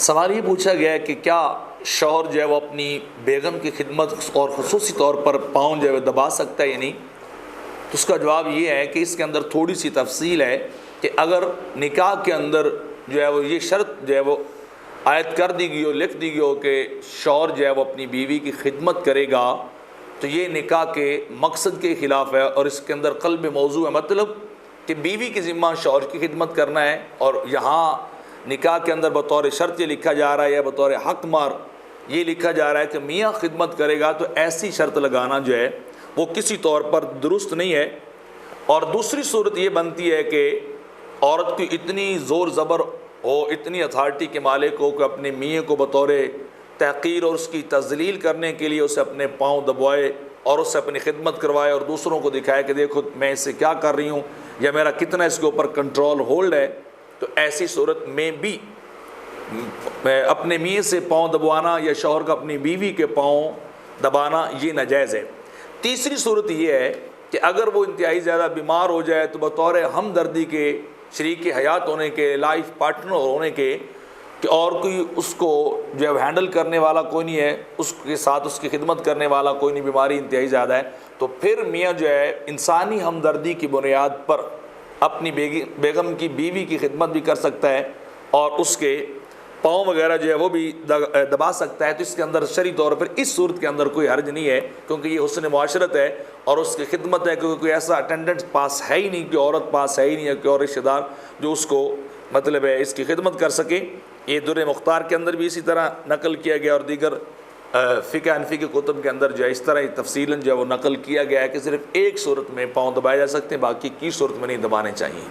سوال یہ پوچھا گیا ہے کہ کیا شوہر جو ہے وہ اپنی بیگم کی خدمت اور خصوصی طور پر پاؤں جو ہے وہ دبا سکتا ہے یا نہیں؟ تو اس کا جواب یہ ہے کہ اس کے اندر تھوڑی سی تفصیل ہے کہ اگر نکاح کے اندر جو ہے وہ یہ شرط جو ہے وہ عائد کر دی گئی ہو، لکھ دی گئی ہو کہ شوہر جو ہے وہ اپنی بیوی کی خدمت کرے گا، تو یہ نکاح کے مقصد کے خلاف ہے اور اس کے اندر قلب موضوع ہے، مطلب کہ بیوی کی ذمہ شوہر کی خدمت کرنا ہے، اور یہاں نکاح کے اندر بطور شرط یہ لکھا جا رہا ہے یا بطور حق مار یہ لکھا جا رہا ہے کہ میاں خدمت کرے گا، تو ایسی شرط لگانا جو ہے وہ کسی طور پر درست نہیں ہے۔ اور دوسری صورت یہ بنتی ہے کہ عورت کی اتنی زور زبر ہو، اتنی اتھارٹی کے مالک ہو کہ اپنے میاں کو بطور تحقیر اور اس کی تذلیل کرنے کے لیے اسے اپنے پاؤں دبوائے اور اس سے اپنی خدمت کروائے اور دوسروں کو دکھائے کہ دیکھو میں اس سے کیا کر رہی ہوں یا میرا کتنا اس کے اوپر کنٹرول ہولڈ ہے، تو ایسی صورت میں بھی اپنے میاں سے پاؤں دبوانا یا شوہر کا اپنی بیوی کے پاؤں دبانا یہ ناجائز ہے۔ تیسری صورت یہ ہے کہ اگر وہ انتہائی زیادہ بیمار ہو جائے تو بطور ہمدردی کے، شریک حیات ہونے کے، لائف پارٹنر ہونے کے، کہ اور کوئی اس کو جو ہے ہینڈل کرنے والا کوئی نہیں ہے، اس کے ساتھ اس کی خدمت کرنے والا کوئی نہیں، بیماری انتہائی زیادہ ہے، تو پھر میاں جو ہے انسانی ہمدردی کی بنیاد پر اپنی بیگم کی بیوی کی خدمت بھی کر سکتا ہے اور اس کے پاؤں وغیرہ جو ہے وہ بھی دبا سکتا ہے۔ تو اس کے اندر شرعی طور پر اس صورت کے اندر کوئی حرج نہیں ہے، کیونکہ یہ حسن معاشرت ہے اور اس کی خدمت ہے، کیونکہ کوئی ایسا اٹینڈنٹ پاس ہے ہی نہیں، کہ عورت پاس ہے ہی نہیں، یا کوئی اور رشتہ دار جو اس کو مطلب ہے اس کی خدمت کر سکے۔ یہ در مختار کے اندر بھی اسی طرح نقل کیا گیا اور دیگر فقہ حنفی کے کتب کے اندر جو ہے اس طرح تفصیلاً جو ہے وہ نقل کیا گیا ہے کہ صرف ایک صورت میں پاؤں دبائے جا سکتے ہیں، باقی کی صورت میں نہیں دبانے چاہیے۔